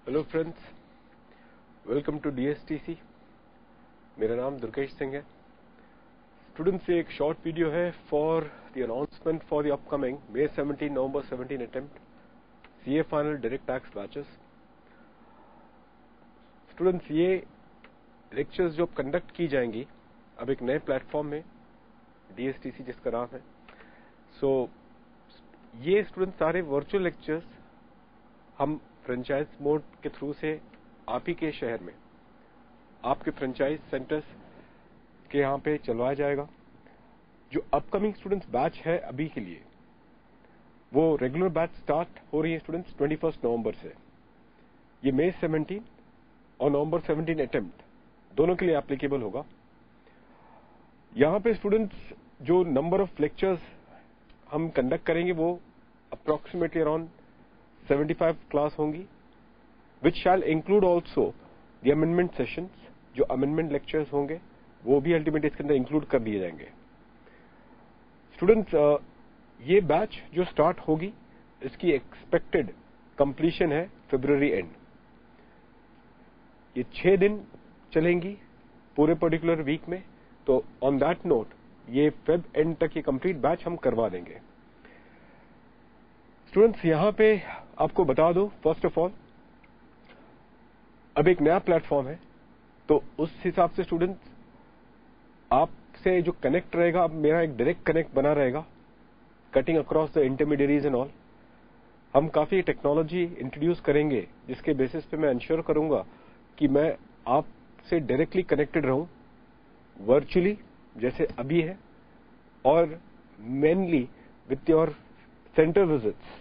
Hello friends, welcome to DSTC। मेरा नाम दुर्गेश सिंह है। स्टूडेंट्स, ये एक शॉर्ट वीडियो है for the announcement for the upcoming May 17, November 17 attempt CA final direct tax batches. Students, ये lectures जो कंडक्ट की जाएंगी अब एक नए प्लेटफॉर्म में, DSTC जिसका नाम है। ये स्टूडेंट्स सारे वर्चुअल लेक्चर्स हम फ्रेंचाइज मोड के थ्रू से आप ही के शहर में आपके फ्रेंचाइज सेंटर्स के यहाँ पे चलवाया जाएगा। जो अपकमिंग स्टूडेंट्स बैच है अभी के लिए, वो रेगुलर बैच स्टार्ट हो रही है स्टूडेंट्स 21 नवंबर से। ये May 17 और November 17 अटेम्प्ट दोनों के लिए एप्लीकेबल होगा। यहाँ पे स्टूडेंट्स जो नंबर ऑफ लेक्चर्स हम कंडक्ट करेंगे वो अप्रोक्सीमेटली अराउंड 75 क्लास होंगी, which shall include also the amendment sessions. जो अमेंडमेंट लेक्चर्स होंगे वो भी अल्टीमेटली इसके अंदर इंक्लूड कर दिए जाएंगे। स्टूडेंट्स, ये बैच जो स्टार्ट होगी इसकी एक्सपेक्टेड कंप्लीशन है फरवरी एंड। ये 6 दिन चलेंगी पूरे पर्टिकुलर वीक में, तो ऑन दैट नोट ये फेब एंड तक ये कंप्लीट बैच हम करवा देंगे। स्टूडेंट्स, यहां पे आपको बता दो, फर्स्ट ऑफ ऑल अब एक नया प्लेटफॉर्म है, तो उस हिसाब से स्टूडेंट्स आपसे जो कनेक्ट रहेगा, अब मेरा एक डायरेक्ट कनेक्ट बना रहेगा, cutting across the intermediaries and all. हम काफी टेक्नोलॉजी इंट्रोड्यूस करेंगे जिसके बेसिस पे मैं इंश्योर करूंगा कि मैं आपसे डायरेक्टली कनेक्टेड रहूं, वर्चुअली जैसे अभी है, और mainly with your centre visits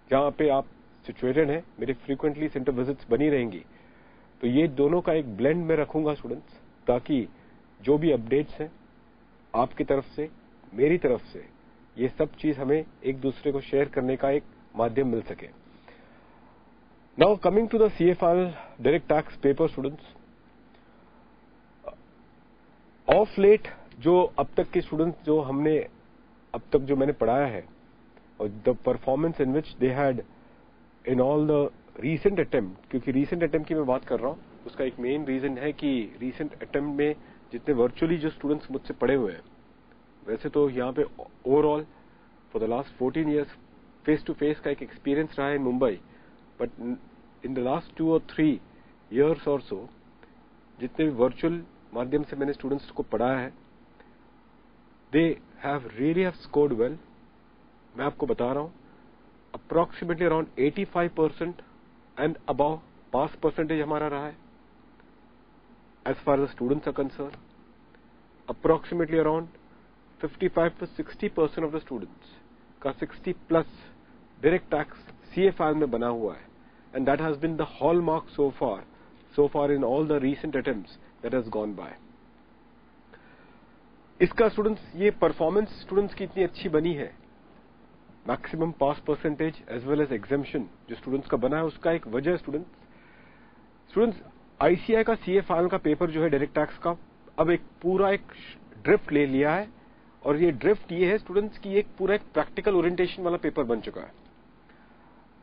जहां पे आप सिचुएटेड हैं। मेरे फ्रीक्वेंटली सेंटर विजिट्स बनी रहेंगी, तो ये दोनों का एक ब्लेंड में रखूंगा स्टूडेंट्स, ताकि जो भी अपडेट्स हैं आपकी तरफ से, मेरी तरफ से, ये सब चीज हमें एक दूसरे को शेयर करने का एक माध्यम मिल सके। Now coming to the CA final direct tax paper students, of late जो अब तक के स्टूडेंट्स जो हमने अब तक जो मैंने पढ़ाया है, और the performance in which they had in all the recent attempt, क्योंकि रीसेंट अटेम्प्ट की मैं बात कर रहा हूं, उसका एक मेन रीजन है कि रीसेंट अटेम्प्ट में जितने वर्चुअली जो स्टूडेंट्स मुझसे पढ़े हुए हैं, वैसे तो यहाँ पे overall for the last 14 years face to face का एक एक्सपीरियंस रहा है in Mumbai, but in the last 2 or 3 years और सो जितने भी वर्चुअल माध्यम से मैंने स्टूडेंट्स को पढ़ाया है, they have really have scored well. मैं आपको बता रहा हूं, approximately around 85% and about pass percentage हमारा रहा है as far as students are concern. Approximately around 55 to 60% of the students का 60+ डायरेक्ट टैक्स CA फाइल में बना हुआ है, and that has been the hallmark so far in all the recent attempts that has gone by. इसका students ये performance students की इतनी अच्छी बनी है, maximum pass percentage as well as examination जो स्टूडेंट्स का बना है, उसका एक वजह स्टूडेंट्स ICAI का CA फाइनल का पेपर जो है डायरेक्ट टैक्स का, अब एक पूरा एक ड्रिफ्ट ले लिया है, और ये ड्रिफ्ट ये है स्टूडेंट्स की एक पूरा एक प्रैक्टिकल ओरिएंटेशन वाला पेपर बन चुका है।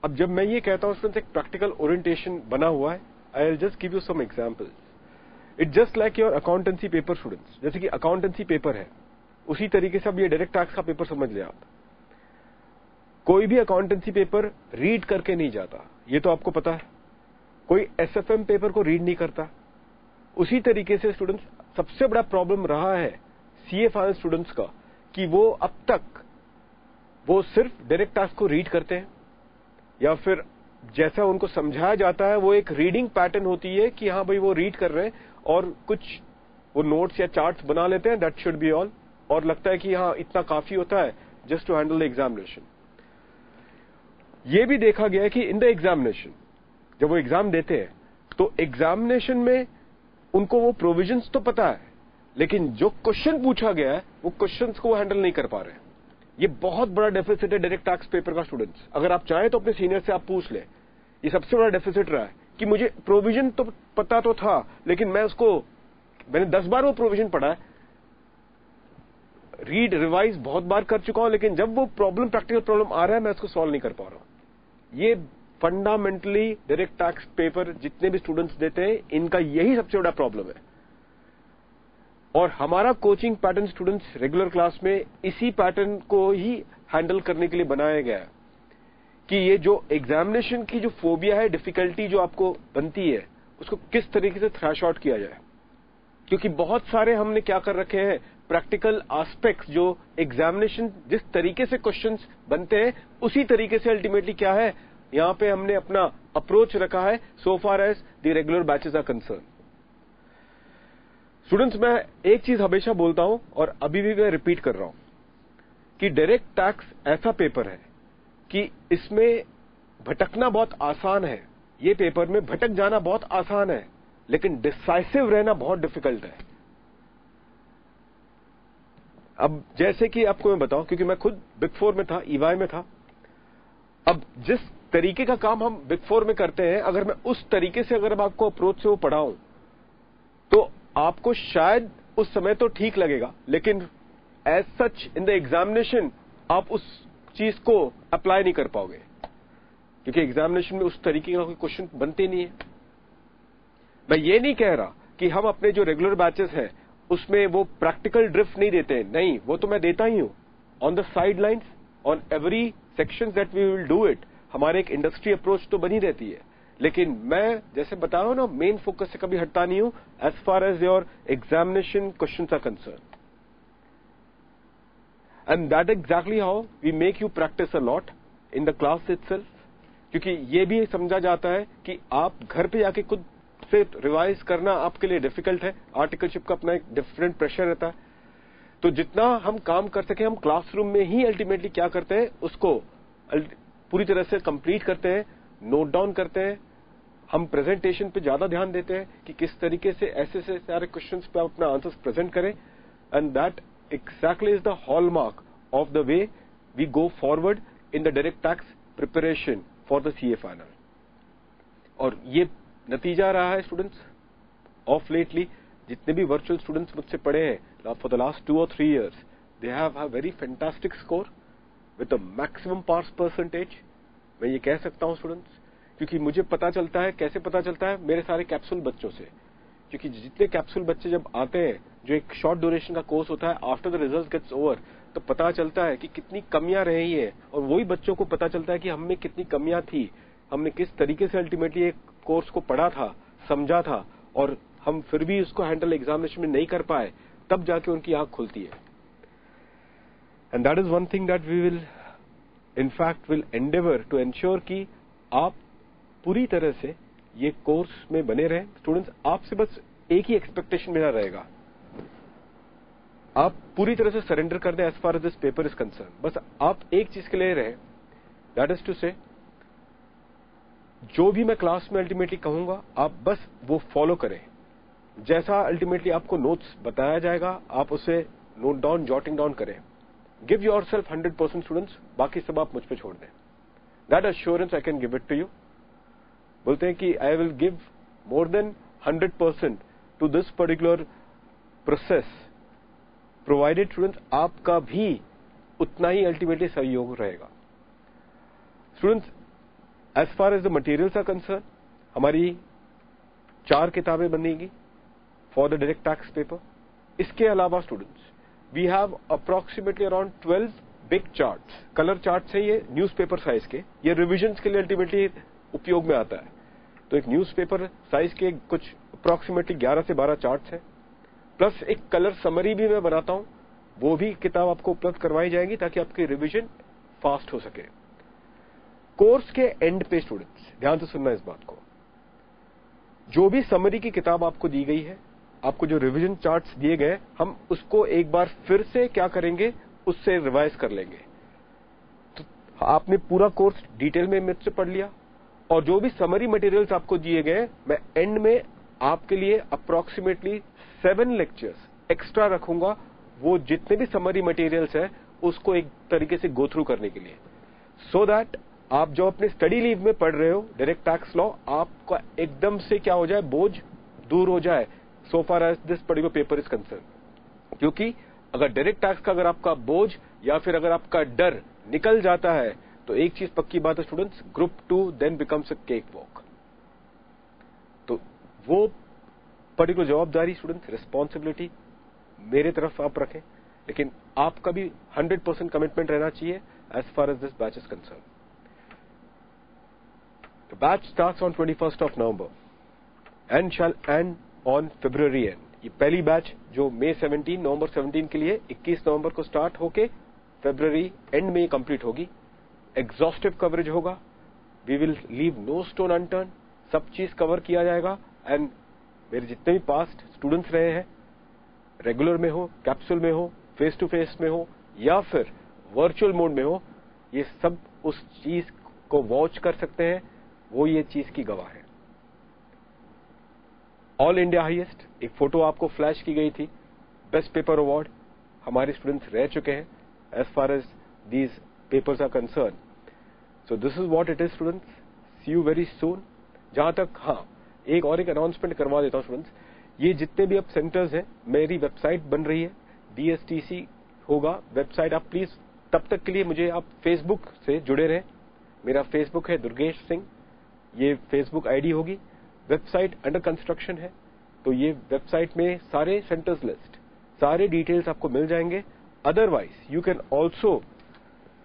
अब जब मैं ये कहता हूं स्टूडेंट्स एक प्रैक्टिकल ओरिएंटेशन बना हुआ है, I will just give you some examples. It just like your accountancy paper students, जैसे कि अकाउंटेंसी पेपर है, उसी तरीके से अब ये डायरेक्ट टैक्स का पेपर समझ ले आप। कोई भी अकाउंटेंसी पेपर रीड करके नहीं जाता, ये तो आपको पता है। कोई SFM पेपर को रीड नहीं करता। उसी तरीके से स्टूडेंट्स सबसे बड़ा प्रॉब्लम रहा है CA फाइनल स्टूडेंट्स का कि वो अब तक वो सिर्फ डायरेक्ट टैक्स को रीड करते हैं, या फिर जैसा उनको समझाया जाता है वो एक रीडिंग पैटर्न होती है कि हाँ भाई वो रीड कर रहे हैं और कुछ वो नोट्स या चार्ट्स बना लेते हैं, दैट शुड बी ऑल, और लगता है कि हाँ इतना काफी होता है just to handle the examination. ये भी देखा गया है कि इन द एग्जामिनेशन जब वो एग्जाम देते हैं तो एग्जामिनेशन में उनको वो प्रोविजंस तो पता है, लेकिन जो क्वेश्चन पूछा गया है वो क्वेश्चंस को वो हैंडल नहीं कर पा रहे हैं। ये बहुत बड़ा डेफिसिट है डायरेक्ट टैक्स पेपर का स्टूडेंट्स। अगर आप चाहें तो अपने सीनियर से आप पूछ लें, ये सबसे बड़ा डेफिसिट रहा है कि मुझे प्रोविजन तो पता तो था, लेकिन मैंने 10 बार वो प्रोविजन पढ़ा है, रीड रिवाइज बहुत बार कर चुका हूं, लेकिन जब वो प्रॉब्लम प्रैक्टिकल प्रॉब्लम आ रहा है मैं उसको सॉल्व नहीं कर पा रहा हूं। ये फंडामेंटली डायरेक्ट टैक्स पेपर जितने भी स्टूडेंट्स देते हैं, इनका यही सबसे बड़ा प्रॉब्लम है। और हमारा coaching pattern students regular class में इसी पैटर्न को ही हैंडल करने के लिए बनाया गया है कि ये जो एग्जामिनेशन की जो फोबिया है, डिफिकल्टी जो आपको बनती है, उसको किस तरीके से थ्रैश आउट किया जाए। क्योंकि बहुत सारे हमने क्या कर रखे हैं, प्रैक्टिकल एस्पेक्ट्स जो एग्जामिनेशन जिस तरीके से क्वेश्चंस बनते हैं उसी तरीके से अल्टीमेटली क्या है, यहां पे हमने अपना अप्रोच रखा है so far as the regular batches are concern. Students, मैं एक चीज हमेशा बोलता हूं और अभी भी मैं रिपीट कर रहा हूं कि डायरेक्ट टैक्स ऐसा पेपर है कि इसमें भटकना बहुत आसान है। ये पेपर में भटक जाना बहुत आसान है, लेकिन डिसाइसिव रहना बहुत डिफिकल्ट है। अब जैसे कि आपको मैं बताऊं, क्योंकि मैं खुद बिग फोर में था, ईवाई में था। अब जिस तरीके का काम हम बिग फोर में करते हैं, अगर मैं उस तरीके से अगर मैं आपको अप्रोच से वो पढ़ाऊं तो आपको शायद उस समय तो ठीक लगेगा, लेकिन as such in the examination आप उस चीज को अप्लाई नहीं कर पाओगे, क्योंकि एग्जामिनेशन में उस तरीके का कोई क्वेश्चन बनते नहीं है। मैं ये नहीं कह रहा कि हम अपने जो रेगुलर बैचेस हैं उसमें वो प्रैक्टिकल ड्रिफ्ट नहीं देते, नहीं, वो तो मैं देता ही हूं। On the sidelines, on every section that we will do it, हमारे एक इंडस्ट्री अप्रोच तो बनी रहती है, लेकिन मैं जैसे बता रहा हूं ना, मेन फोकस से कभी हटता नहीं हूं as far as your examination questions are concern. And that exactly how we make you practise a lot in the class itself, क्योंकि ये भी समझा जाता है कि आप घर पे जाके खुद से रिवाइज करना आपके लिए डिफिकल्ट है। आर्टिकलशिप का अपना एक डिफरेंट प्रेशर रहता है, तो जितना हम काम कर सके हम क्लासरूम में ही अल्टीमेटली क्या करते हैं, उसको पूरी तरह से कंप्लीट करते हैं, नोट डाउन करते हैं। हम प्रेजेंटेशन पे ज्यादा ध्यान देते हैं कि किस तरीके से ऐसे से सारे क्वेश्चंस पे आप अपना आंसर्स प्रेजेंट करें, and that exactly is the hallmark of the way we go forward in the direct tax preparation for the CA final. और ये नतीजा रहा है स्टूडेंट्स ऑफ लेटली, जितने भी वर्चुअल स्टूडेंट्स मुझसे पढ़े हैं for the last 2 or 3 years, they have a very fantastic score with a maximum pass percentage। मैं ये कह सकता हूं स्टूडेंट्स, क्योंकि मुझे पता चलता है, कैसे पता चलता है, मेरे सारे कैप्सूल बच्चों से। क्योंकि जितने कैप्सूल बच्चे जब आते हैं, जो एक शॉर्ट ड्यूरेशन का कोर्स होता है, after the result gets over, तो पता चलता है कि कितनी कमियां रही है, और वही बच्चों को पता चलता है कि हम में कितनी कमियां थी, हमने किस तरीके से अल्टीमेटली एक कोर्स को पढ़ा था, समझा था, और हम फिर भी उसको हैंडल एग्जामिनेशन में नहीं कर पाए, तब जाके उनकी आंख खुलती है। And that is one thing that we will in fact will endeavour to ensure कि आप पूरी तरह से ये कोर्स में बने रहें। स्टूडेंट्स, आपसे बस एक ही एक्सपेक्टेशन मेरा रहेगा, आप पूरी तरह से सरेंडर कर दें as far as this paper is concern. बस आप एक चीज के लिए रहें, दैट इज टू से जो भी मैं क्लास में अल्टीमेटली कहूंगा आप बस वो फॉलो करें। जैसा अल्टीमेटली आपको नोट्स बताया जाएगा आप उसे नोट डाउन, जॉटिंग डाउन करें। गिव योर सेल्फ 100% स्टूडेंट्स, बाकी सब आप मुझ पे छोड़ दें। That assurance I can give it to you. बोलते हैं कि I will give more than 100% to this particular process, provided students आपका भी उतना ही अल्टीमेटली सहयोग रहेगा। Students, as far as the materials are concern, हमारी 4 किताबें बनेगी for the direct tax paper. इसके अलावा students we have approximately around 12 big charts, colour charts है ये न्यूज़पेपर साइज के, ये रिविजन्स के लिए अल्टीमेटली उपयोग में आता है। तो एक न्यूज़पेपर साइज के कुछ अप्रोक्सीमेटली 11 से 12 चार्ट्स हैं, प्लस एक कलर समरी भी मैं बनाता हूं, वो भी किताब आपको उपलब्ध करवाई जाएगी ताकि आपकी रिवीजन फास्ट हो सके। कोर्स के एंड पे स्टूडेंट्स ध्यान से सुनना इस बात को, जो भी समरी की किताब आपको दी गई है, आपको जो रिवीजन चार्ट्स दिए गए, हम उसको एक बार फिर से क्या करेंगे, उससे रिवाइज कर लेंगे। तो आपने पूरा कोर्स डिटेल में मुझसे पढ़ लिया, और जो भी समरी मटेरियल्स आपको दिए गए, मैं एंड में आपके लिए अप्रोक्सीमेटली 7 लेक्चर्स एक्स्ट्रा रखूंगा, वो जितने भी समरी मटेरियल्स है उसको एक तरीके से गो थ्रू करने के लिए, सो दैट आप जो अपने स्टडी लीव में पढ़ रहे हो डायरेक्ट टैक्स लॉ, आपका एकदम से क्या हो जाए, बोझ दूर हो जाए so far as this particular paper is concern. क्योंकि अगर डायरेक्ट टैक्स का अगर आपका बोझ या फिर अगर आपका डर निकल जाता है, तो एक चीज पक्की बात है students, group 2 then becomes a cakewalk. तो वो पर्टिकुलर जवाबदारी स्टूडेंट्स, रिस्पॉन्सिबिलिटी मेरे तरफ आप रखें, लेकिन आपका भी 100% कमिटमेंट रहना चाहिए as far as this batch is concern. The batch starts on 21st of November and shall end on February end. ये पहली बैच जो मई 17 नवंबर 17 के लिए 21 नवंबर को स्टार्ट होके फरवरी एंड में कंप्लीट होगी। एग्जॉस्टिव कवरेज होगा, we will leave no stone unturn, सब चीज कवर किया जाएगा। एंड मेरे जितने भी पास्ट स्टूडेंट्स रहे हैं, रेगुलर में हो, कैप्सूल में हो, फेस टू फेस में हो या फिर वर्चुअल मोड में हो, ये सब उस चीज को वॉच कर सकते हैं, वो ये चीज की गवाह है। ऑल इंडिया हाईएस्ट एक फोटो आपको फ्लैश की गई थी, बेस्ट पेपर अवार्ड हमारे स्टूडेंट्स रह चुके हैं as far as these papers are concern. So this is what it is students, see you very soon. जहां तक एक अनाउंसमेंट करवा देता हूं स्टूडेंट्स, ये जितने भी अब सेंटर्स हैं, मेरी वेबसाइट बन रही है, DSTC होगा वेबसाइट। आप प्लीज तब तक के लिए मुझे आप फेसबुक से जुड़े रहें। मेरा फेसबुक है दुर्गेश सिंह, ये फेसबुक आईडी होगी। वेबसाइट अंडर कंस्ट्रक्शन है, तो ये वेबसाइट में सारे सेंटर्स लिस्ट, सारे डिटेल्स आपको मिल जाएंगे। Otherwise you can also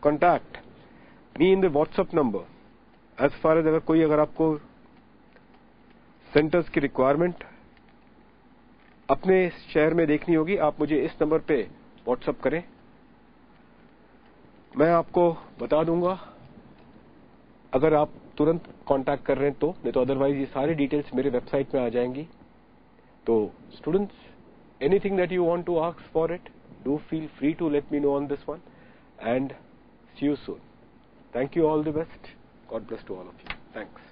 contact me in the WhatsApp number as far as अगर आपको सेंटर्स की रिक्वायरमेंट अपने शहर में देखनी होगी, आप मुझे इस नंबर पे व्हाट्सएप करें, मैं आपको बता दूंगा अगर आप तुरंत कांटेक्ट कर रहे हैं तो, नहीं तो अदरवाइज ये सारी डिटेल्स मेरे वेबसाइट में आ जाएंगी। तो students, anything that you want to ask for it, do feel free to let me know on this one and see you soon. Thank you, all the best, God bless to all of you, thanks.